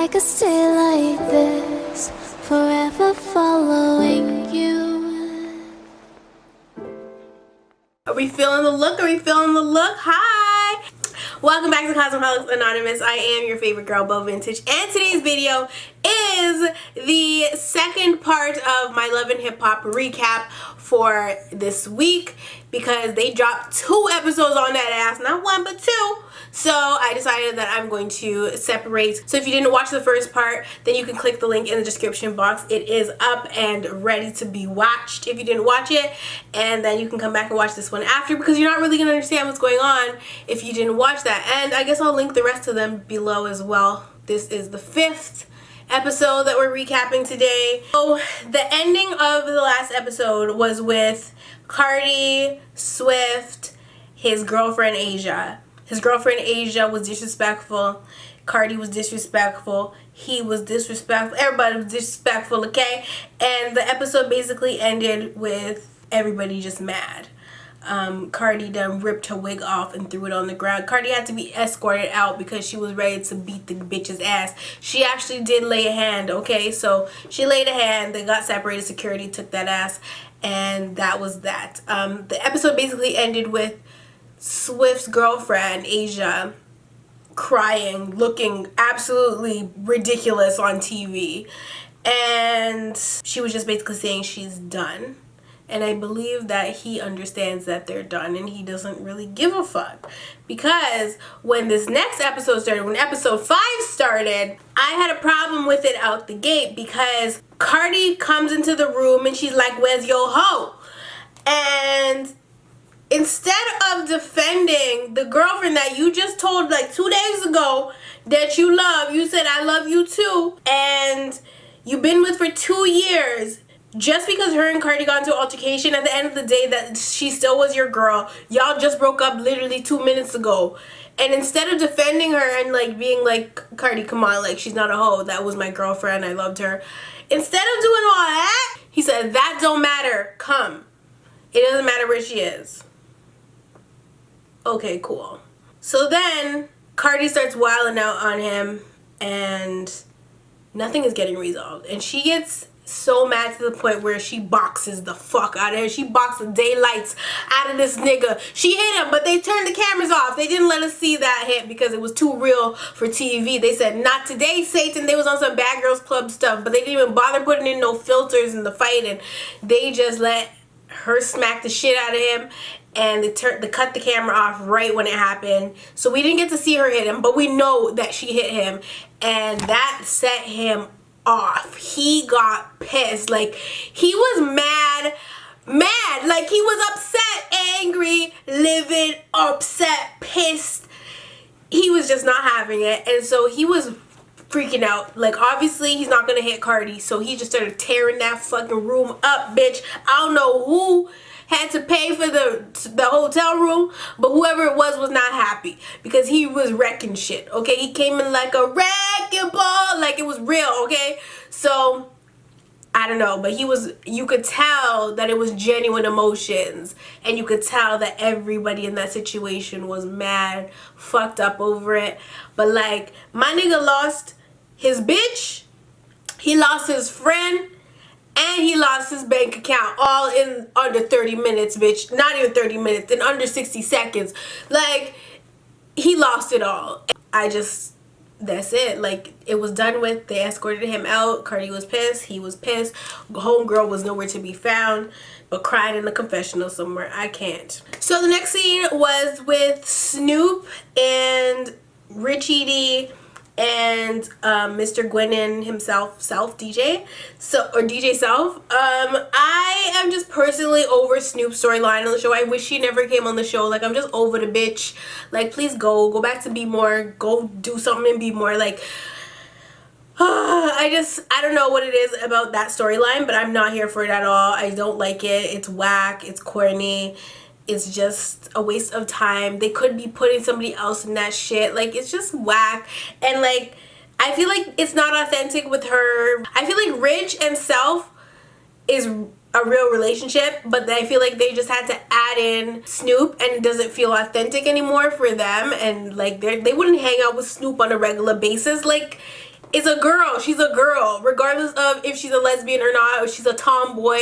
I could stay like this, forever following you. Are we feeling the look? Are we feeling the look? Hi! Welcome back to Cosmeholics Anonymous. I am your favorite girl, BougieVyntage, and today's video is the second part of my Love and Hip Hop recap for this week because they dropped 2 episodes on that ass, not 1 but 2. So I decided that I'm going to separate. So if you didn't watch the first part, then you can click the link in the description box. It is up and ready to be watched if you didn't watch it. And then you can come back and watch this one after because you're not really going to understand what's going on if you didn't watch that. And I guess I'll link the rest of them below as well. This is the 5th episode that we're recapping today. So the ending of the last episode was with Cardi, Swift, his girlfriend Asia. His girlfriend Asia was disrespectful. Cardi was disrespectful. He was disrespectful. Everybody was disrespectful, okay? And the episode basically ended with everybody just mad. Cardi done ripped her wig off and threw it on the ground. Cardi had to be escorted out because she was ready to beat the bitch's ass. She actually did lay a hand, okay? So she laid a hand. They got separated. Security took that ass. And that was that. The episode basically ended with Swift's girlfriend, Asia, crying, looking absolutely ridiculous on TV. And she was just basically saying she's done. And I believe that he understands that they're done and he doesn't really give a fuck. Because when this next episode started, when episode 5 started, I had a problem with it out the gate because Cardi comes into the room and she's like, "Where's your hoe?" And instead of defending the girlfriend that you just told like 2 days ago that you love, you said, "I love you too," and you've been with for 2 years, just because her and Cardi got into an altercation, at the end of the day that she still was your girl, y'all just broke up literally 2 minutes ago. And instead of defending her and like being like, "Cardi, come on, like she's not a hoe, that was my girlfriend, I loved her," instead of doing all that, he said, "That don't matter, come. It doesn't matter where she is." Okay, cool. So then Cardi starts wilding out on him and nothing is getting resolved. And she gets so mad to the point where she boxes the fuck out of him. She boxed the daylights out of this nigga. She hit him, but they turned the cameras off. They didn't let us see that hit because it was too real for TV. They said, "Not today, Satan." They was on some Bad Girls Club stuff, but they didn't even bother putting in no filters in the fighting. They just let her smack the shit out of him. And they cut the camera off right when it happened. So we didn't get to see her hit him, but we know that she hit him. And that set him off. He got pissed. Like, he was mad. Like, he was upset, angry, livid, upset, pissed. He was just not having it. And so he was freaking out. Like, obviously, he's not going to hit Cardi. So he just started tearing that fucking room up, bitch. I don't know who had to pay for the hotel room, but whoever it was not happy because he was wrecking shit, okay? He came in like a wrecking ball, like it was real, okay? So I don't know, but you could tell that it was genuine emotions, and you could tell that everybody in that situation was mad, fucked up over it. But like, my nigga lost his bitch, he lost his friend, and he lost his bank account all in under 30 minutes, bitch. Not even 30 minutes, in under 60 seconds. Like, he lost it all. That's it. Like, it was done with. They escorted him out. Cardi was pissed. He was pissed. Homegirl was nowhere to be found, but crying in a confessional somewhere. I can't. So the next scene was with Snoop and Richie D and Mr. Gwinnen himself, DJ Self. I am just personally over Snoop's storyline on the show. I wish she never came on the show. Like, I'm just over the bitch. Like, please go back to Be More. Go do something and Be More. Like, I don't know what it is about that storyline, but I'm not here for it at all. I don't like it. It's whack. It's corny. It's just a waste of time. They could be putting somebody else in that shit. Like, it's just whack. And like, I feel like it's not authentic with her. I feel like Rich and Self is a real relationship, but I feel like they just had to add in Snoop, and it doesn't feel authentic anymore for them, and like they wouldn't hang out with Snoop on a regular basis. Like, it's a girl, she's a girl, regardless of if she's a lesbian or not, or she's a tomboy,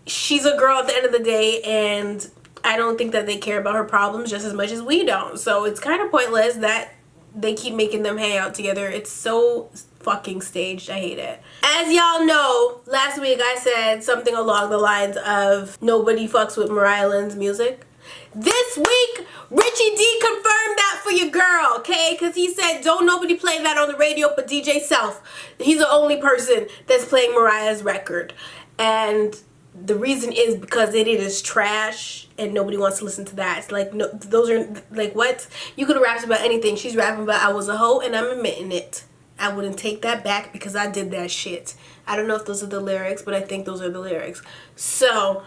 she's a girl at the end of the day, and I don't think that they care about her problems just as much as we don't. So it's kind of pointless that they keep making them hang out together. It's so fucking staged. I hate it. As y'all know, last week I said something along the lines of nobody fucks with Mariah Lynn's music. This week, Richie D confirmed that for your girl, okay? Because he said, don't nobody play that on the radio but DJ Self. He's the only person that's playing Mariah's record. And the reason is because it is trash and nobody wants to listen to that. It's like, no, those are, like, what? You could have rapped about anything. She's rapping about I was a hoe and I'm admitting it. I wouldn't take that back because I did that shit. I don't know if those are the lyrics, but I think those are the lyrics. So,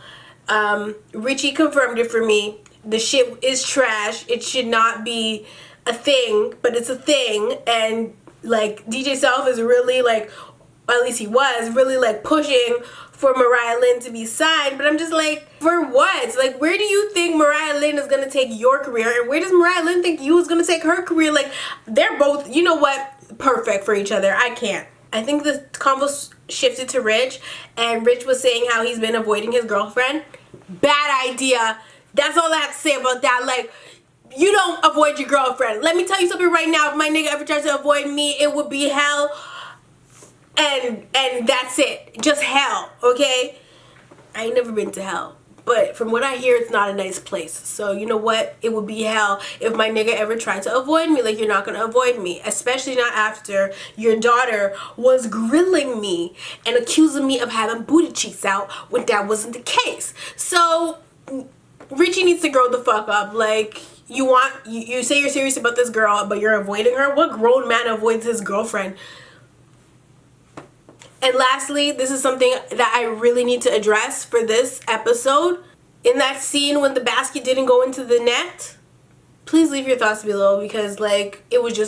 Richie confirmed it for me. The shit is trash. It should not be a thing, but it's a thing. And, like, DJ Self is really, like, or at least he was, really, like, pushing for Mariah Lynn to be signed. But I'm just like, for what? Like, where do you think Mariah Lynn is going to take your career? And where does Mariah Lynn think you is going to take her career? Like, they're both, you know what, perfect for each other. I can't. I think the convo shifted to Rich, and Rich was saying how he's been avoiding his girlfriend. Bad idea. That's all I have to say about that. Like, you don't avoid your girlfriend. Let me tell you something right now. If my nigga ever tries to avoid me, it would be hell. And that's it. Just hell, okay? I ain't never been to hell. But from what I hear, it's not a nice place. So, you know what? It would be hell if my nigga ever tried to avoid me. Like, you're not going to avoid me. Especially not after your daughter was grilling me and accusing me of having booty cheeks out when that wasn't the case. So, Richie needs to grow the fuck up. Like, you say you're serious about this girl, but you're avoiding her? What grown man avoids his girlfriend? And lastly, this is something that I really need to address for this episode. In that scene when the basket didn't go into the net, please leave your thoughts below, because, like, it was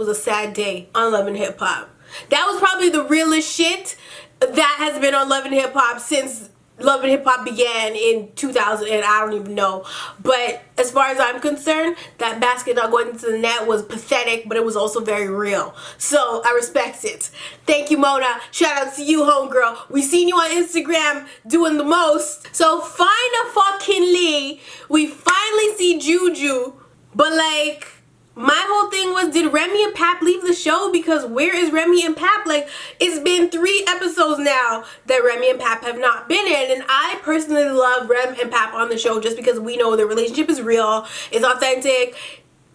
a sad day on Love and Hip Hop. That was probably the realest shit that has been on Love and Hip Hop since Love and Hip Hop began in 2000, and I don't even know. But as far as I'm concerned, that basket not going into the net was pathetic, but it was also very real. So I respect it. Thank you, Mona. Shout out to you, homegirl. We seen you on Instagram doing the most. So finally, we finally see Juju. But, like, my whole thing was, did Remy and Pap leave the show? Because where is Remy and Pap? Like, it's been 3 episodes now that Remy and Pap have not been in. And I personally love Rem and Pap on the show just because we know their relationship is real, it's authentic.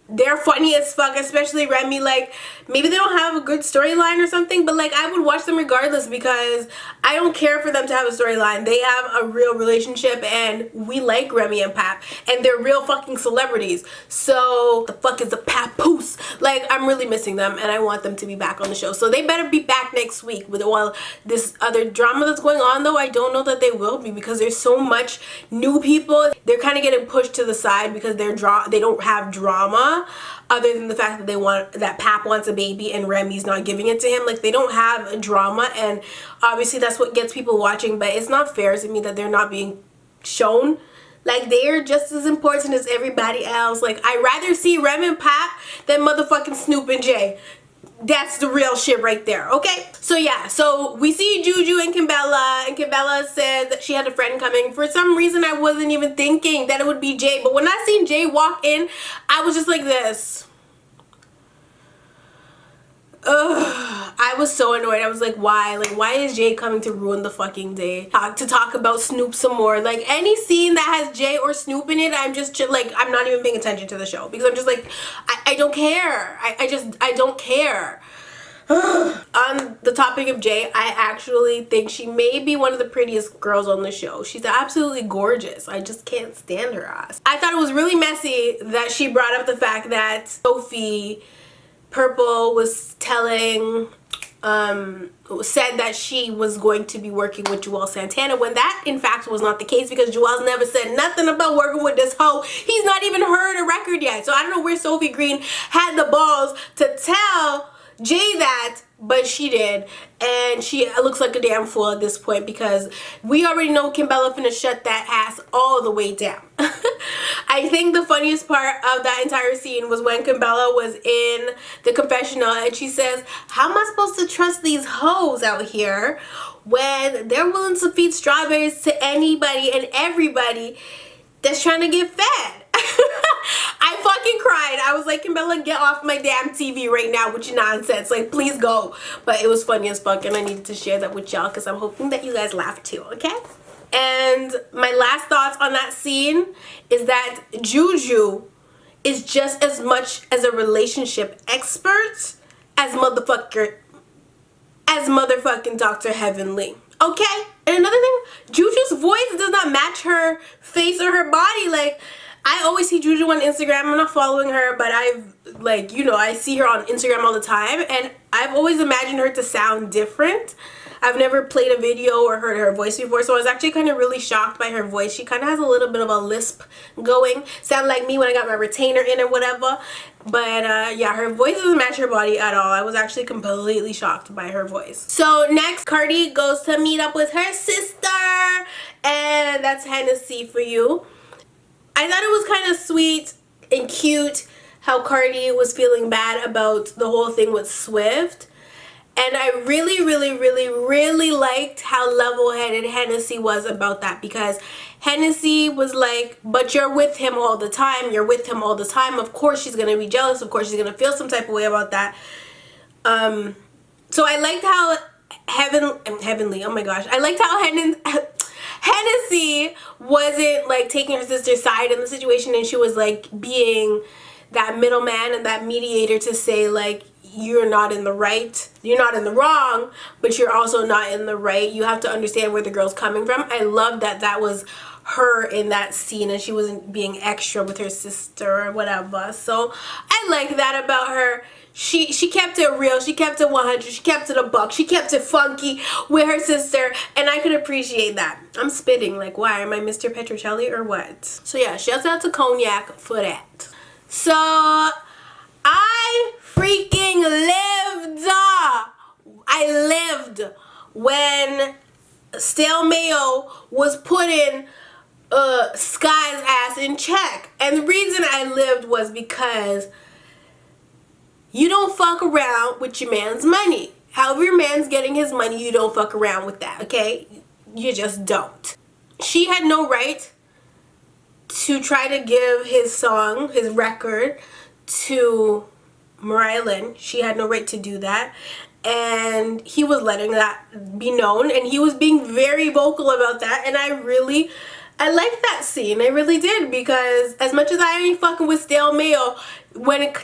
They're funny as fuck, especially Remy. Like, maybe they don't have a good storyline or something, but, like, I would watch them regardless because I don't care for them to have a storyline. They have a real relationship, and we like Remy and Pap, and they're real fucking celebrities. So the fuck is a papoose? Like, I'm really missing them, and I want them to be back on the show. So they better be back next week with all this other drama that's going on. Though I don't know that they will be, because there's so much new people. They're kind of getting pushed to the side because they don't have drama. Other than the fact that Pap wants a baby and Remy's not giving it to him. Like, they don't have a drama, and obviously that's what gets people watching, but it's not fair to me that they're not being shown. Like, they're just as important as everybody else. Like, I'd rather see Rem and Pap than motherfucking Snoop and Jay. That's the real shit right there, okay? So yeah, so we see Juju and Kimbella says that she had a friend coming. For some reason, I wasn't even thinking that it would be Jay, but when I seen Jay walk in, I was just like this. Ugh, I was so annoyed. I was like, why? Like, why is Jay coming to ruin the fucking day? To talk about Snoop some more. Like, any scene that has Jay or Snoop in it, I'm just like, I'm not even paying attention to the show, because I'm just like, I don't care. I don't care. On the topic of Jay, I actually think she may be one of the prettiest girls on the show. She's absolutely gorgeous. I just can't stand her ass. I thought it was really messy that she brought up the fact that Sophie Purple was said that she was going to be working with Joelle Santana, when that in fact was not the case, because Joelle's never said nothing about working with this hoe. He's not even heard a record yet. So I don't know where Sophie Green had the balls to tell Jay that, but she did, and she looks like a damn fool at this point because we already know Kimbella finna shut that ass all the way down. I think the funniest part of that entire scene was when Kimbella was in the confessional and she says, how am I supposed to trust these hoes out here when they're willing to feed strawberries to anybody and everybody that's trying to get fed? I fucking cried. I was like, Kimbella, get off my damn TV right now with your nonsense. Like, please go. But it was funny as fuck, and I needed to share that with y'all because I'm hoping that you guys laugh too, okay? And my last thoughts on that scene is that Juju is just as much as a relationship expert as motherfucking Dr. Heavenly. Okay? And another thing, Juju's voice does not match her face or her body. Like, I always see Juju on Instagram. I'm not following her, but I see her on Instagram all the time, and I've always imagined her to sound different. I've never played a video or heard her voice before, so I was actually kind of really shocked by her voice. She kind of has a little bit of a lisp going. Sound like me when I got my retainer in or whatever. But yeah, her voice doesn't match her body at all. I was actually completely shocked by her voice. So next, Cardi goes to meet up with her sister, and that's Hennessy for you. I thought it was kind of sweet and cute how Cardi was feeling bad about the whole thing with Swift. And I really liked how level-headed Hennessy was about that, because Hennessy was like, but you're with him all the time. You're with him all the time. Of course she's going to be jealous. Of course she's going to feel some type of way about that. So I liked how Heavenly, oh my gosh. I liked how Hennessy wasn't like taking her sister's side in the situation, and she was like being that middleman and that mediator to say like, you're not in the right, you're not in the wrong, but you're also not in the right. You have to understand where the girl's coming from. I love that that was her in that scene, and she wasn't being extra with her sister or whatever. So I like that about her. She kept it real, she kept it 100, she kept it a buck, she kept it funky with her sister, and I could appreciate that. I'm spitting, like, why? Am I Mr. Petrocelli or what? So yeah, shouts out to Cognac for that. So I freaking lived. I lived when Stale Mayo was putting Sky's ass in check. And the reason I lived was because you don't fuck around with your man's money. However your man's getting his money, you don't fuck around with that, okay? You just don't. She had no right to try to give his song, his record, to Mariah Lynn. She had no right to do that. And he was letting that be known, and he was being very vocal about that, and I liked that scene. I really did, because as much as I ain't fucking with Stale Mayo, when it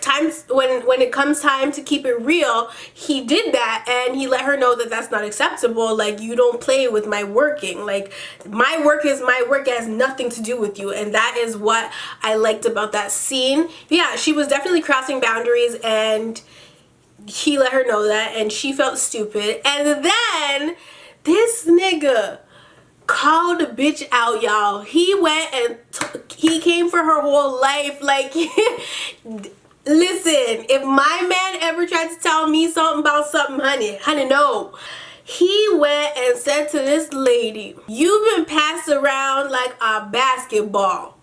comes time to keep it real, he did that, and he let her know that that's not acceptable. Like, you don't play with my working. Like, my work is my work. It has nothing to do with you, and that is what I liked about that scene. Yeah, she was definitely crossing boundaries, and he let her know that, and she felt stupid. And then this nigga called the bitch out, y'all. He went and he came for her whole life. Like, listen, if my man ever tried to tell me something about something, honey, no. He went and said to this lady, you've been passed around like a basketball,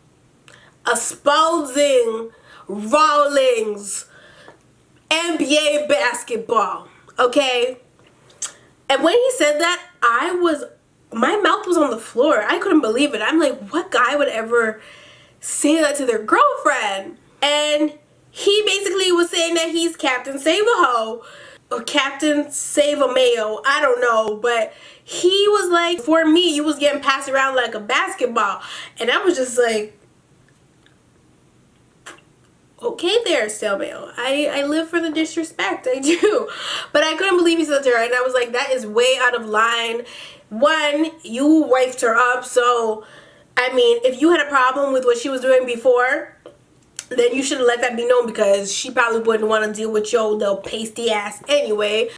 espousing Rawlings NBA basketball, okay? And when he said that, my mouth was on the floor. I couldn't believe it. I'm like, what guy would ever say that to their girlfriend? And he basically was saying that he's Captain Save a Hoe, or Captain Save a Mayo, I don't know, but he was like, for me, you was getting passed around like a basketball. And I was just like, okay there, Stale Mayo. I live for the disrespect, I do. But I couldn't believe he said to her, and I was like, that is way out of line. One, you wifed her up, so, I mean, if you had a problem with what she was doing before, then you should have let that be known, because she probably wouldn't want to deal with your little pasty ass anyway.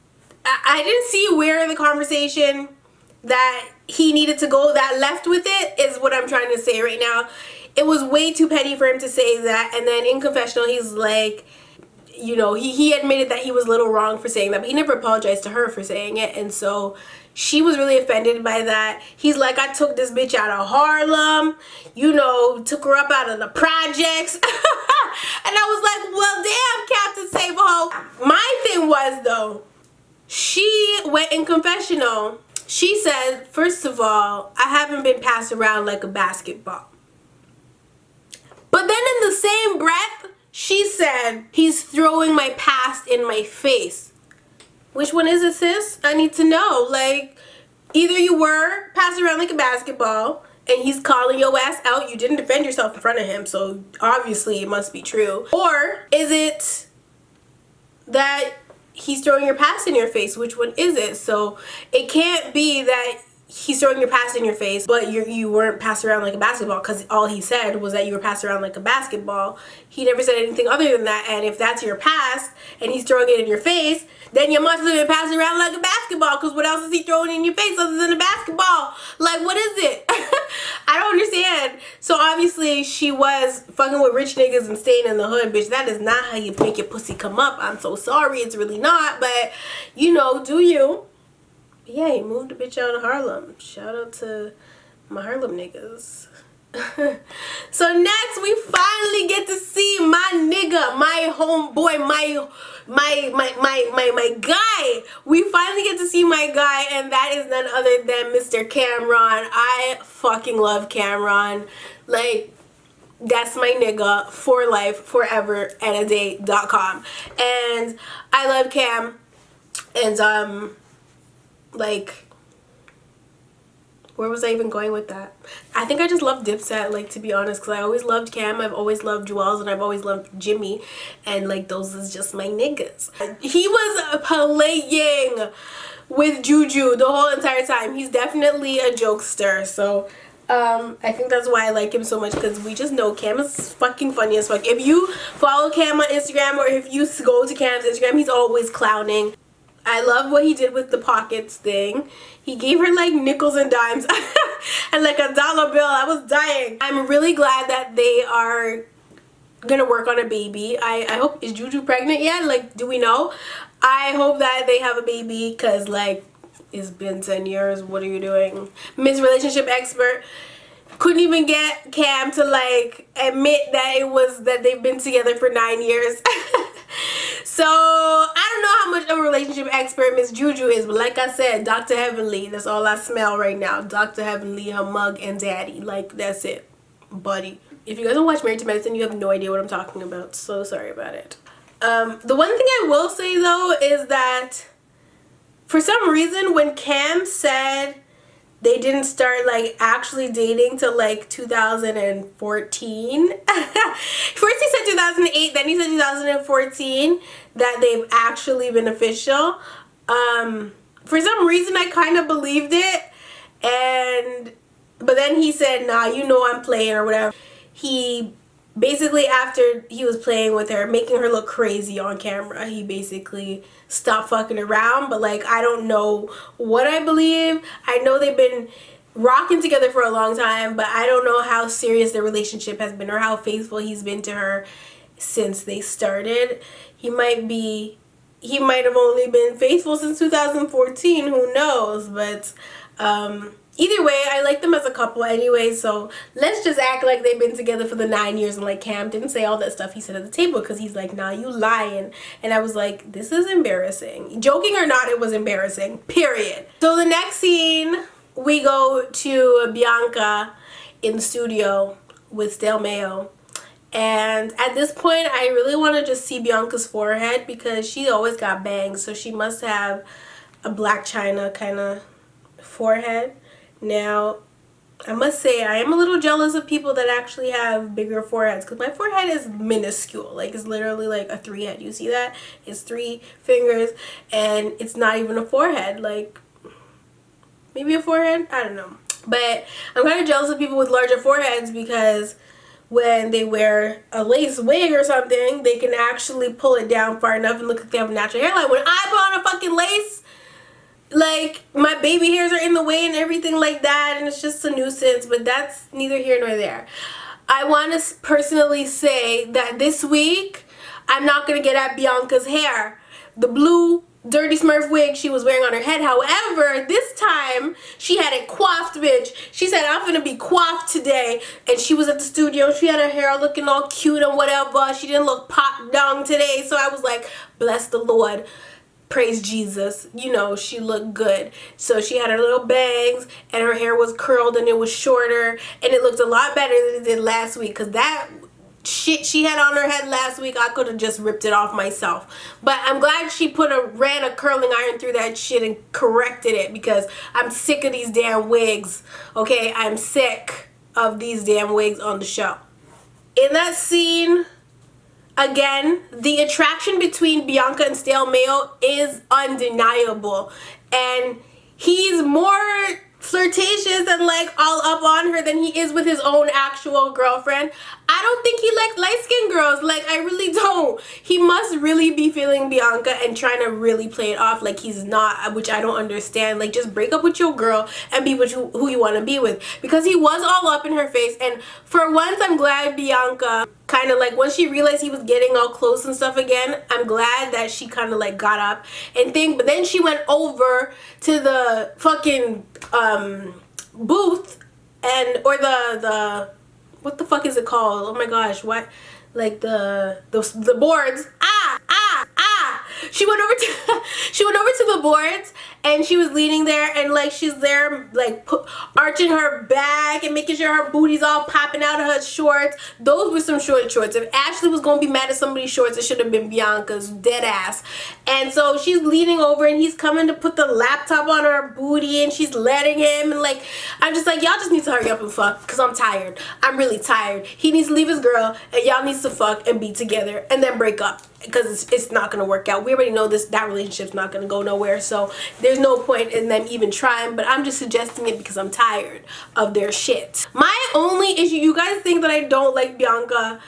I didn't see where in the conversation that he needed to go that left with it, is what I'm trying to say right now. It was way too petty for him to say that, and then in confessional he's like, you know, he admitted that he was a little wrong for saying that, but he never apologized to her for saying it. And so she was really offended by that. He's like, I took this bitch out of Harlem, you know, took her up out of the projects. And I was like, well, damn, Captain Save-A-Ho. My thing was, though, she went in confessional. She said, first of all, I haven't been passed around like a basketball. But then in the same breath, she said, he's throwing my past in my face. Which one is it, sis? I need to know. Like, either you were passed around like a basketball and he's calling your ass out. You didn't defend yourself in front of him, so obviously it must be true. Or is it that he's throwing your past in your face? Which one is it? So it can't be that he's throwing your past in your face, but you weren't passed around like a basketball, because all he said was that you were passed around like a basketball. He never said anything other than that. And if that's your past and he's throwing it in your face, then you must have been passed around like a basketball, because what else is he throwing in your face other than a basketball? Like, what is it? I don't understand. So obviously she was fucking with rich niggas and staying in the hood, bitch. That is not how you make your pussy come up. I'm so sorry, it's really not, but you know, do you? Yeah, he moved a bitch out of Harlem. Shout out to my Harlem niggas. So next we finally get to see my nigga, my homeboy, my guy. We finally get to see my guy, and that is none other than Mr. Cameron. I fucking love Cameron. Like, that's my nigga for life, forever, and a day.com. And I love Cam. And like, where was I even going with that? I think I just love Dipset, like, to be honest, because I always loved Cam, I've always loved Joelle's, and I've always loved Jimmy, and like, those is just my niggas. He was playing with Juju the whole entire time. He's definitely a jokester, so I think that's why I like him so much, because we just know Cam is fucking funny as fuck. If you follow Cam on Instagram, or if you go to Cam's Instagram, he's always clowning. I love what he did with the pockets thing. He gave her like nickels and dimes and like $1 bill. I was dying. I'm really glad that they are gonna work on a baby. I hope, is Juju pregnant yet? Like, do we know? I hope that they have a baby, because like, it's been 10 years. What are you doing? Miss Relationship Expert couldn't even get Cam to like admit that they've been together for 9 years. So I don't know how much of a relationship expert Miss Juju is, but like I said, Dr. Heavenly, that's all I smell right now. Dr. Heavenly, her mug, and daddy. Like, that's it, buddy. If you guys don't watch Married to Medicine, you have no idea what I'm talking about, so sorry about it. The one thing I will say though is that for some reason when Cam said they didn't start like actually dating till like 2014. First he said 2008, then he said 2014 that they've actually been official. For some reason I kind of believed it, but then he said, nah, you know I'm playing or whatever. He basically, after he was playing with her, making her look crazy on camera, he basically stopped fucking around. But like, I don't know what I believe. I know they've been rocking together for a long time, but I don't know how serious their relationship has been or how faithful he's been to her since they started. He might have only been faithful since 2014, who knows. But either way, I like them as a couple anyway, so let's just act like they've been together for the 9 years, and like Cam didn't say all that stuff he said at the table, because he's like, nah, you lying. And I was like, this is embarrassing. Joking or not, it was embarrassing, period. So the next scene, we go to Bianca in the studio with Stale Mayo. And at this point, I really want to just see Bianca's forehead, because she always got bangs, so she must have a Black China kind of forehead. Now, I must say, I am a little jealous of people that actually have bigger foreheads, because my forehead is minuscule. Like, it's literally like a 3-head. You see that? It's 3 fingers, and it's not even a forehead. Like, maybe a forehead? I don't know. But I'm kind of jealous of people with larger foreheads, because when they wear a lace wig or something, they can actually pull it down far enough and look like they have a natural hairline. When I put on a fucking lace, like, my baby hairs are in the way and everything like that, and it's just a nuisance. But that's neither here nor there. I want to personally say that this week I'm not gonna get at Bianca's hair. The blue dirty smurf wig she was wearing on her head. However, this time she had it coiffed, bitch. She said, I'm gonna be coiffed today. And she was at the studio. She had her hair looking all cute and whatever. She didn't look popped down today. So I was like, bless the Lord. Praise Jesus. You know, she looked good. So she had her little bangs and her hair was curled and it was shorter. And it looked a lot better than it did last week. Because that shit she had on her head last week, I could have just ripped it off myself. But I'm glad she ran a curling iron through that shit and corrected it, because I'm sick of these damn wigs. Okay, I'm sick of these damn wigs on the show. In that scene, again, the attraction between Bianca and Stale Mayo is undeniable, and he's more flirtatious and like all up on her than he is with his own actual girlfriend. I don't think he likes light-skinned girls. Like, I really don't. He must really be feeling Bianca and trying to really play it off like he's not, which I don't understand. Like, just break up with your girl and be with who you want to be with, because he was all up in her face. And for once, I'm glad Bianca kind of like, when she realized he was getting all close and stuff again, I'm glad that she kind of like got up and think. But then she went over to the fucking booth or the what the fuck is it called? Oh my gosh, what? Like the boards. She went over to the boards, and she was leaning there, and like she's there like arching her back and making sure her booty's all popping out of her shorts. Those were some short shorts. If Ashley was gonna be mad at somebody's shorts, it should have been Bianca's, dead ass. And so she's leaning over, and he's coming to put the laptop on her booty, and she's letting him, and like, I'm just like, y'all just need to hurry up and fuck, because I'm tired. I'm really tired. He needs to leave his girl, and y'all needs to fuck and be together and then break up, because it's not gonna work out. We already know that relationship's not gonna go nowhere, so there's no point in them even trying. But I'm just suggesting it because I'm tired of their shit. My only issue, you guys think that I don't like Bianca.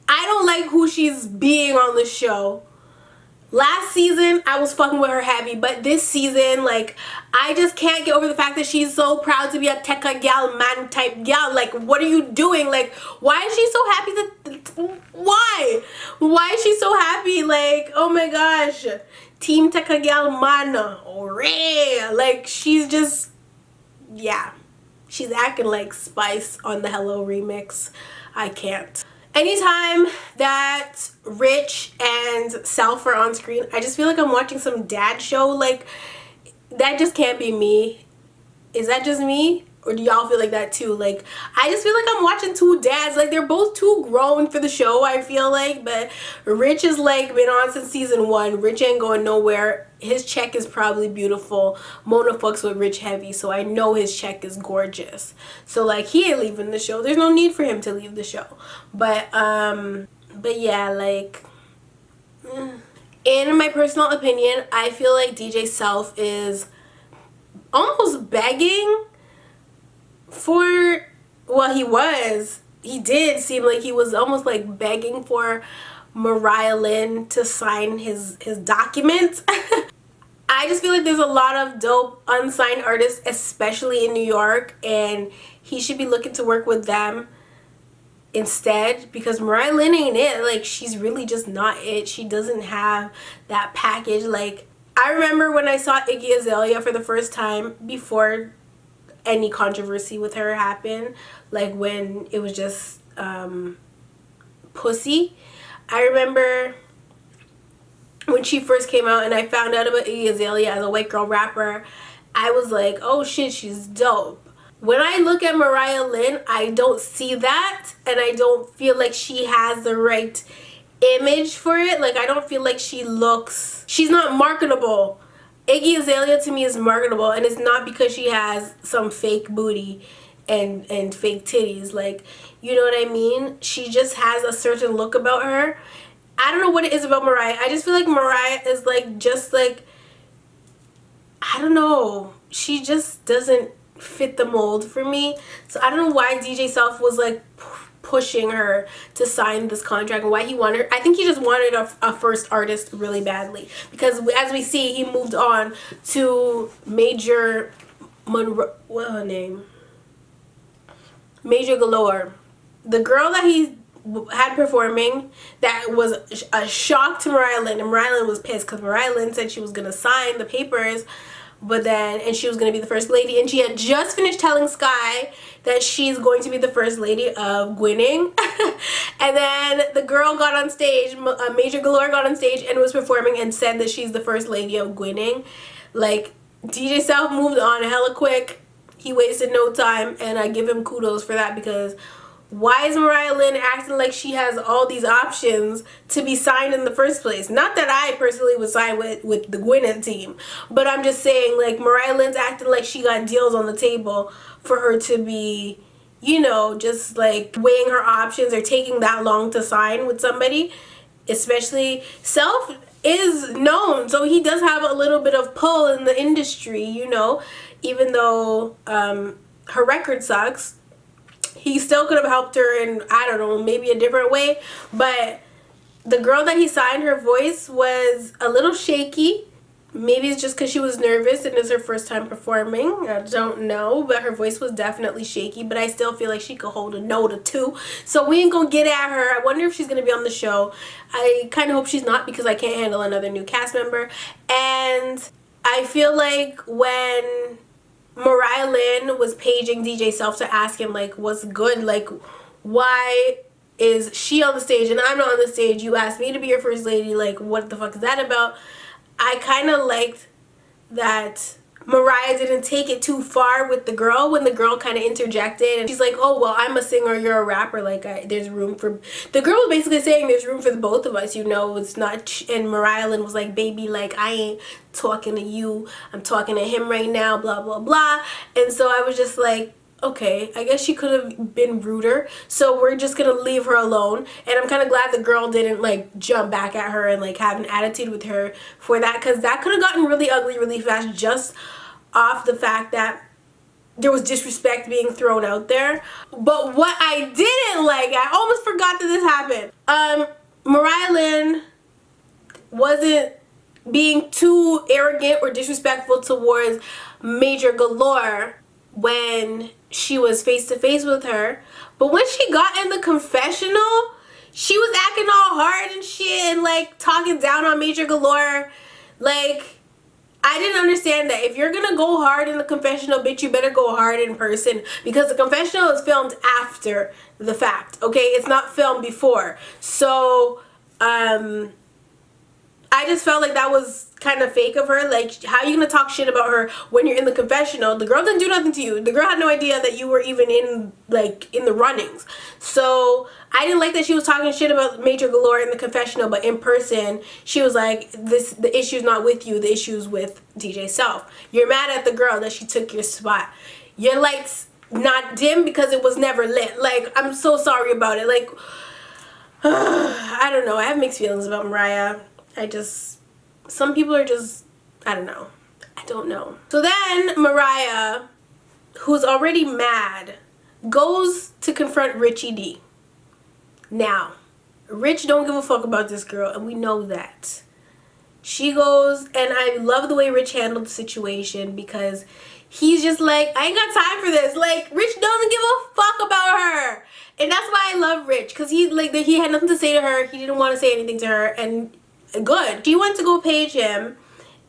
I don't like who she's being on the show. Last season, I was fucking with her heavy, but this season, like, I just can't get over the fact that she's so proud to be a tekka gal, man type gal. Like, what are you doing? Like, why is she so happy why? Why is she so happy? Like, oh my gosh, team tekka gal man, like, she's just, yeah, she's acting like Spice on the Hello remix. I can't. Anytime that Rich and Self are on screen, I just feel like I'm watching some dad show. Like, that just can't be me. Is that just me? Or do y'all feel like that too? Like, I just feel like I'm watching two dads. Like, they're both too grown for the show, I feel like. But Rich has like been on since season 1. Rich ain't going nowhere. His check is probably beautiful. Mona fucks with Rich heavy, so I know his check is gorgeous. So like, he ain't leaving the show. There's no need for him to leave the show. But yeah, like, in my personal opinion, I feel like DJ Self is almost begging for, well, he did seem like he was almost like begging for Mariah Lynn to sign his documents. I just feel like there's a lot of dope unsigned artists, especially in New York, and he should be looking to work with them instead, because Mariah Lynn ain't it. Like, she's really just not it. She doesn't have that package. Like, I remember when I saw Iggy Azalea for the first time before any controversy with her happened, like when it was just Pussy. I remember when she first came out and I found out about Iggy Azalea as a white girl rapper, I was like, oh shit, she's dope. When I look at Mariah Lynn, I don't see that, and I don't feel like she has the right image for it. Like, I don't feel like she's not marketable. Iggy Azalea to me is marketable, and it's not because she has some fake booty and fake titties. Like, you know what I mean? She just has a certain look about her. I don't know what it is about Mariah. I just feel like Mariah is like, just like, I don't know. She just doesn't fit the mold for me. So I don't know why DJ Self was like pushing her to sign this contract, and why he wanted her. I think he just wanted a first artist really badly, because as we see, he moved on to Major Monroe, what her name? Major Galore. The girl that he had performing that was a shock to Mariah Lynn, and Mariah Lynn was pissed because Mariah Lynn said she was gonna sign the papers, but then, and she was gonna be the first lady, and she had just finished telling Sky that she's going to be the first lady of Gwinning. And then the girl got on stage, Major Galore got on stage and was performing and said that she's the first lady of Gwinning. Like, DJ Self moved on hella quick. He wasted no time, and I give him kudos for that, because why is Mariah Lynn acting like she has all these options to be signed in the first place? Not that I personally would sign with the Gwyneth team, but I'm just saying, like, Mariah Lynn's acting like she got deals on the table for her to be, you know, just like weighing her options or taking that long to sign with somebody. Especially Self is known, so he does have a little bit of pull in the industry, you know, even though her record sucks. He still could have helped her in, I don't know, maybe a different way. But the girl that he signed, her voice was a little shaky. Maybe it's just because she was nervous and it's her first time performing. I don't know. But her voice was definitely shaky. But I still feel like she could hold a note or two. So we ain't going to get at her. I wonder if she's going to be on the show. I kind of hope she's not, because I can't handle another new cast member. And I feel like when Mariah Lynn was paging DJ Self to ask him, like, what's good? Like, why is she on the stage and I'm not on the stage? You asked me to be your first lady. Like, what the fuck is that about? I kind of liked that Mariah didn't take it too far with the girl when the girl kind of interjected. And she's like, oh, well, I'm a singer, you're a rapper. Like, there's room for... The girl was basically saying there's room for the both of us, you know. It's not... And Mariah Lynn was like, baby, like, I ain't talking to you. I'm talking to him right now, blah, blah, blah. And so I was just like, okay, I guess she could have been ruder, so we're just gonna leave her alone. And I'm kind of glad the girl didn't, like, jump back at her and, like, have an attitude with her for that, because that could have gotten really ugly really fast just off the fact that there was disrespect being thrown out there. But what I didn't like, I almost forgot that this happened. Mariah Lynn wasn't being too arrogant or disrespectful towards Major Galore when she was face to face with her, but when she got in the confessional, she was acting all hard and shit and, like, talking down on Major Galore. Like, I didn't understand that. If you're gonna go hard in the confessional, bitch, you better go hard in person, because the confessional is filmed after the fact, okay? It's not filmed before. So I just felt like that was kind of fake of her. Like, how are you gonna talk shit about her when you're in the confessional? The girl didn't do nothing to you. The girl had no idea that you were even in, like, in the runnings. So I didn't like that she was talking shit about Major Galore in the confessional, but in person she was like, the issue's not with you, the issue's with DJ Self. You're mad at the girl that she took your spot. Your light's not dim because it was never lit. Like, I'm so sorry about it. Like, I don't know. I have mixed feelings about Mariah. Some people are just, I don't know. I don't know. So then Mariah, who's already mad, goes to confront Richie D. Now, Rich don't give a fuck about this girl, and we know that. She goes, and I love the way Rich handled the situation, because he's just like, I ain't got time for this. Like, Rich doesn't give a fuck about her. And that's why I love Rich, because he had nothing to say to her. He didn't want to say anything to her, and good. She went to go page him,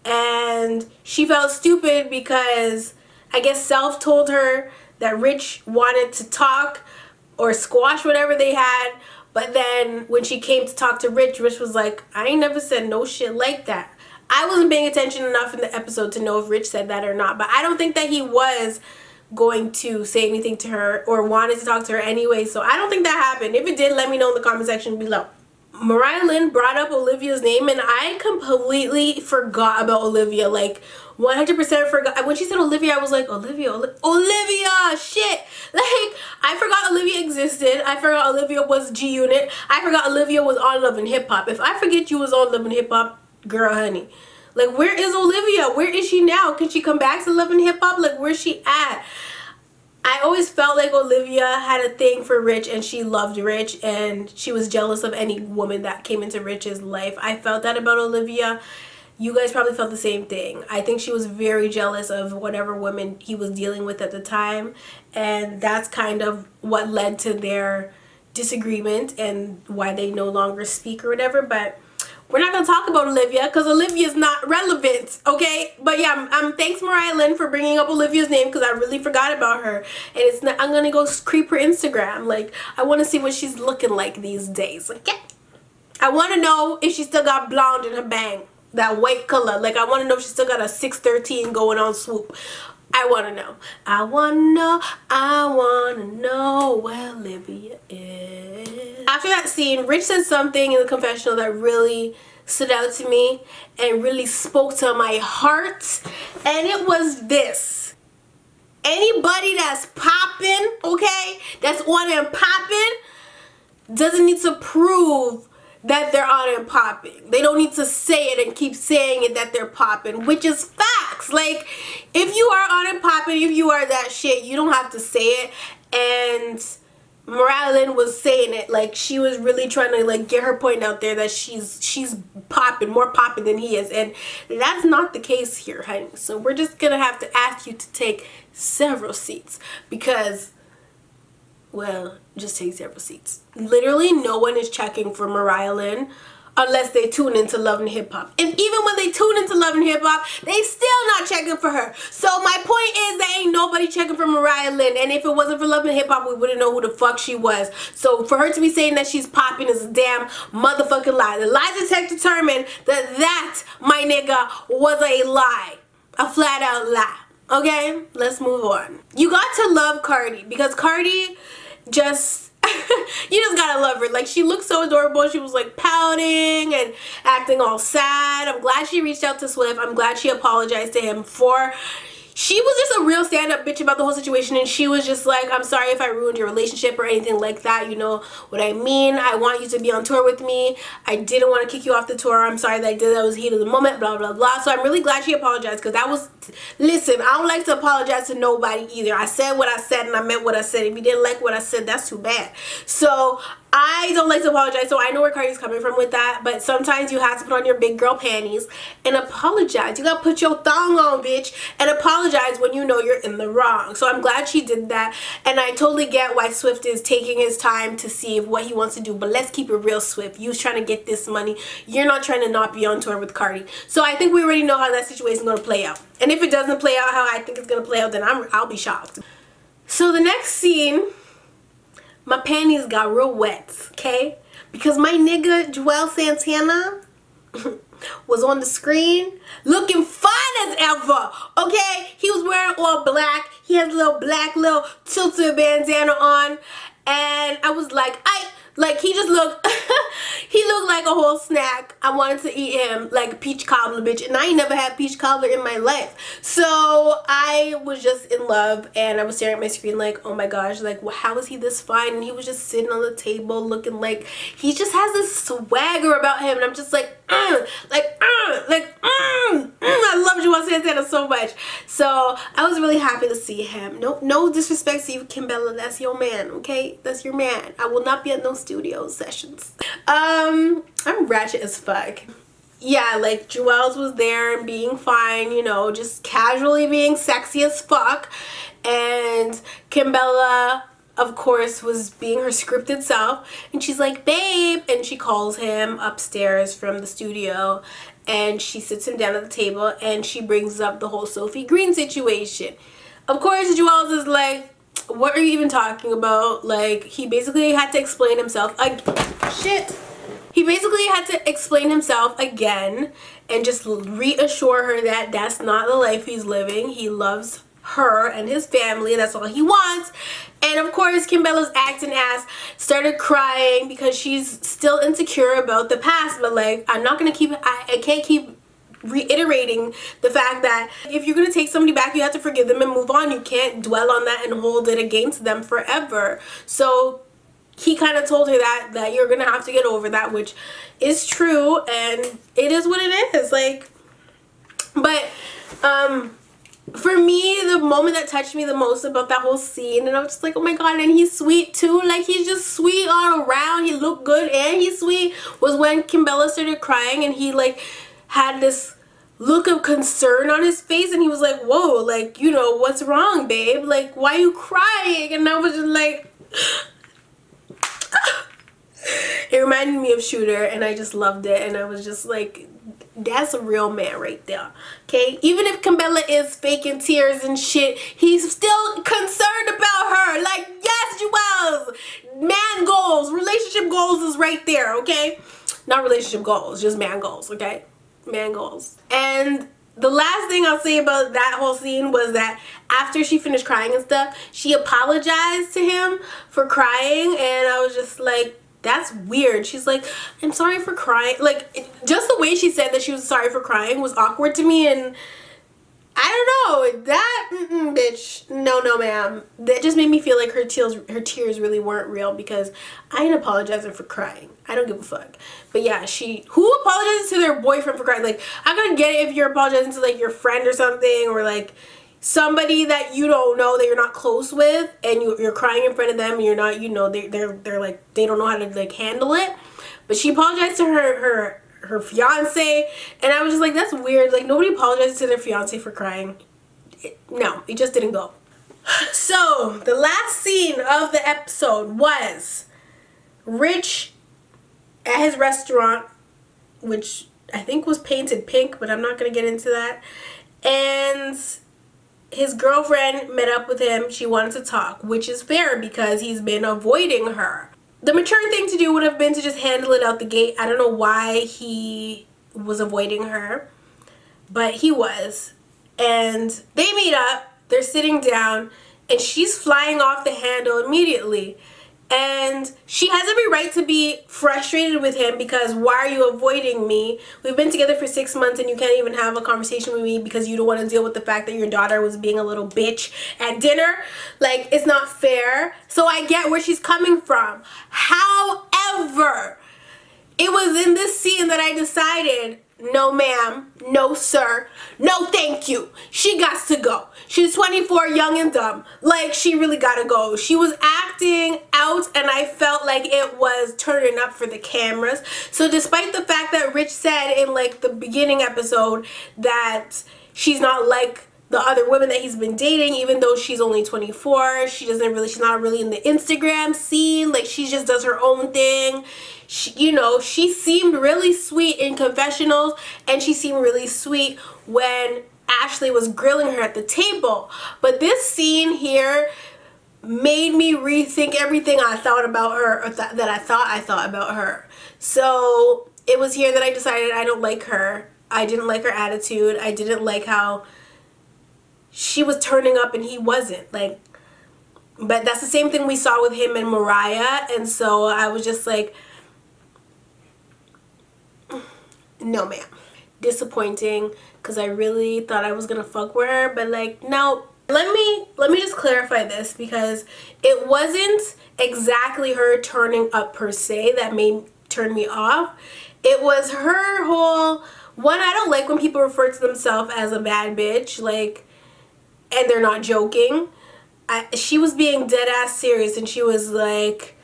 and she felt stupid because I guess Self told her that Rich wanted to talk or squash whatever they had, but then when she came to talk to Rich, Rich was like, I ain't never said no shit like that. I wasn't paying attention enough in the episode to know if Rich said that or not, but I don't think that he was going to say anything to her or wanted to talk to her anyway, so I don't think that happened. If it did, let me know in the comment section below. Mariah Lynn brought up Olivia's name, and I completely forgot about Olivia. Like, 100% forgot. When she said Olivia, I was like, Olivia, shit. Like, I forgot Olivia existed. I forgot Olivia was G-Unit. I forgot Olivia was on Love and Hip Hop. If I forget you was on Love and Hip Hop, girl, honey. Like, where is Olivia? Where is she now? Can she come back to Love and Hip Hop? Like, where's she at? I always felt like Olivia had a thing for Rich, and she loved Rich, and she was jealous of any woman that came into Rich's life. I felt that about Olivia. You guys probably felt the same thing. I think she was very jealous of whatever woman he was dealing with at the time, and that's kind of what led to their disagreement and why they no longer speak or whatever, but we're not gonna talk about Olivia because Olivia is not relevant, okay? But yeah, thanks Mariah Lynn for bringing up Olivia's name because I really forgot about her. And it's not, I'm gonna go creep her Instagram. Like, I want to see what she's looking like these days, okay? I want to know if she still got blonde in her bang, that white color. Like, I want to know if she still got a 613 going on swoop. I want to know. I want to know where Olivia is. After that scene, Rich said something in the confessional that really stood out to me and really spoke to my heart. And it was this. Anybody that's popping, okay, that's on and popping, doesn't need to prove that they're on and popping. They don't need to say it and keep saying it that they're popping, which is facts. Like, if you are on and popping, if you are that shit, you don't have to say it. And Mariah Lynn was saying it, like, she was really trying to, like, get her point out there that she's popping, more popping than he is, and that's not the case here, honey. So we're just gonna have to ask you to take several seats because, well, just take several seats. Literally no one is checking for Mariah Lynn unless they tune into Love and Hip Hop. And even when they tune into Love and Hip Hop, they still not checking for her. So my point is that ain't nobody checking for Mariah Lynn. And if it wasn't for Love and Hip Hop, we wouldn't know who the fuck she was. So for her to be saying that she's popping is a damn motherfucking lie. The lie detector determined that my nigga was a lie. A flat out lie. Okay, let's move on. You got to love Cardi because Cardi just you just gotta love her. Like, she looked so adorable. She was like pouting and acting all sad. I'm glad she reached out to Swift. I'm glad she apologized to him for... She was just a real stand-up bitch about the whole situation, and she was just like, I'm sorry if I ruined your relationship or anything like that. You know what I mean? I want you to be on tour with me. I didn't want to kick you off the tour. I'm sorry that I did that. It was the heat of the moment, blah, blah, blah. So I'm really glad she apologized because that was... Listen, I don't like to apologize to nobody either. I said what I said and I meant what I said. If you didn't like what I said, that's too bad. So I don't like to apologize, so I know where Cardi's coming from with that, but sometimes you have to put on your big girl panties and apologize. You gotta put your thong on, bitch, and apologize when you know you're in the wrong. So I'm glad she did that, and I totally get why Swift is taking his time to see what he wants to do, but let's keep it real, Swift. You're trying to get this money. You're not trying to not be on tour with Cardi. So I think we already know how that situation is going to play out. And if it doesn't play out how I think it's going to play out, then I'll be shocked. So the next scene... My panties got real wet, okay? Because my nigga, Joel Santana, was on the screen looking fine as ever, okay? He was wearing all black. He has a little black, little tilted bandana on. And I was like, he just looked, he looked like a whole snack. I wanted to eat him like peach cobbler, bitch. And I ain't never had peach cobbler in my life. So I was just in love and I was staring at my screen like, oh my gosh, like, well, how is he this fine? And he was just sitting on the table looking like, he just has this swagger about him. And I'm just like, I love Joelle Santana so much. So I was really happy to see him. No disrespect to you, Kimbella. That's your man, okay? That's your man. I will not be at no studio sessions. I'm ratchet as fuck. Yeah, like Joelle's was there and being fine, you know, just casually being sexy as fuck. And Kimbella, of course, was being her scripted self. And she's like, babe. And she calls him upstairs from the studio. And she sits him down at the table. And she brings up the whole Sophie Green situation. Of course, Joelle's is like, what are you even talking about? Like, he basically had to explain himself. He basically had to explain himself again. And just reassure her that that's not the life he's living. He loves her and his family. That's all he wants. And of course, Kimbella's acting ass started crying because she's still insecure about the past. But like, I'm not gonna keep, I can't keep reiterating the fact that if you're gonna take somebody back, you have to forgive them and move on. You can't dwell on that and hold it against them forever. So he kind of told her that you're gonna have to get over that, which is true, and it is what it is. Like, but for me, the moment that touched me the most about that whole scene, and I was just like, oh my god, and he's sweet too. Like, he's just sweet all around. He looked good and he's sweet, was when Kimbella started crying and he like had this look of concern on his face, and he was like, whoa, like, you know, what's wrong, babe? Like, why are you crying? And I was just like, It reminded me of Shooter, and I just loved it, and I was just like, that's a real man right there. Okay, even if Kimbella is faking tears and shit, he's still concerned about her. Like, yes, Joelle's man goals, relationship goals is right there. Okay, not relationship goals, just man goals. Okay, man goals. And the last thing I'll say about that whole scene was that after she finished crying and stuff, she apologized to him for crying, and I was just like, that's weird. She's like, I'm sorry for crying. Like, just the way she said that she was sorry for crying was awkward to me, and I don't know, that bitch, no ma'am. That just made me feel like her tears really weren't real, because I ain't apologizing for crying. I don't give a fuck. But yeah, who apologizes to their boyfriend for crying? Like, I could get it if you're apologizing to like your friend or something, or like somebody that you don't know, that you're not close with, and you're crying in front of them, and you're not, you know, they're like, they don't know how to like handle it. But she apologized to her fiance, and I was just like, that's weird. Like, nobody apologizes to their fiance for crying. No, it just didn't go. So the last scene of the episode was Rich at his restaurant, which I think was painted pink, but I'm not gonna get into that. And his girlfriend met up with him. She wanted to talk, which is fair because he's been avoiding her. The mature thing to do would have been to just handle it out the gate. I don't know why he was avoiding her, but he was. And they meet up, they're sitting down, and she's flying off the handle immediately. And she has every right to be frustrated with him, because why are you avoiding me? We've been together for 6 months and you can't even have a conversation with me because you don't want to deal with the fact that your daughter was being a little bitch at dinner. Like, it's not fair. So I get where she's coming from. However, it was in this scene that I decided, no ma'am, no sir, no thank you. She got to go. She's 24, young and dumb. Like, she really gotta go. She was acting out, and I felt like it was turning up for the cameras. So despite the fact that Rich said in like the beginning episode that she's not like the other women that he's been dating, even though she's only 24, she's not really in the Instagram scene. Like, she just does her own thing. You know, she seemed really sweet in confessionals, and she seemed really sweet when Ashley was grilling her at the table. But this scene here made me rethink everything I thought about her, or that I thought about her. So it was here that I decided I don't like her. I didn't like her attitude. I didn't like how she was turning up and he wasn't. Like, but that's the same thing we saw with him and Mariah, and so I was just like, no ma'am. Disappointing, because I really thought I was gonna fuck with her, but like, no. Let me just clarify this, because it wasn't exactly her turning up per se that turn me off. It was her whole, one, I don't like when people refer to themselves as a bad bitch, like, and they're not joking. She was being dead ass serious, and she was like,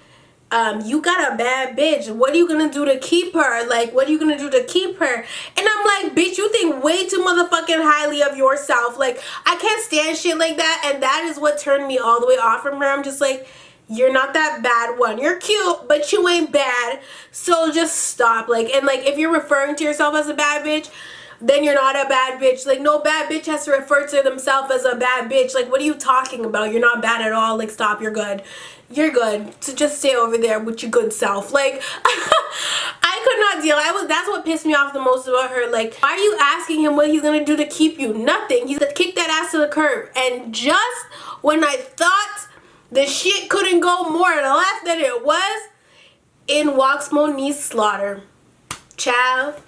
you got a bad bitch. What are you gonna do to keep her? Like, what are you gonna do to keep her? And I'm like, bitch, you think way too motherfucking highly of yourself. Like, I can't stand shit like that, and that is what turned me all the way off from her. I'm just like, you're not that bad one. You're cute, but you ain't bad. So just stop. Like, and like, if you're referring to yourself as a bad bitch, then you're not a bad bitch. Like, no bad bitch has to refer to themselves as a bad bitch. Like, what are you talking about? You're not bad at all. Like, stop. You're good. You're good. So just stay over there with your good self. Like, I could not deal. That's what pissed me off the most about her. Like, why are you asking him what he's gonna do to keep you? Nothing. He's gonna kick that ass to the curb. And just when I thought the shit couldn't go more left than it was, in walks Moniece Slaughter. Child.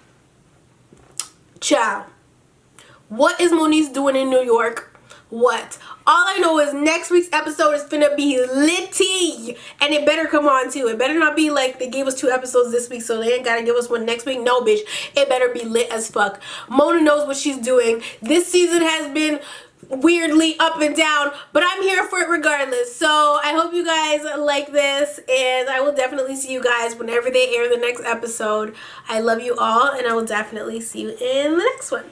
What is Moniece doing in New York? What? All I know is next week's episode is finna be litty, and it better come on too. It better not be like they gave us 2 episodes this week, so they ain't gotta give us one next week. No, bitch, it better be lit as fuck. Mona knows what she's doing. This season has been weirdly up and down, but I'm here for it regardless. So I hope you guys like this, and I will definitely see you guys whenever they air the next episode. I love you all, and I will definitely see you in the next one.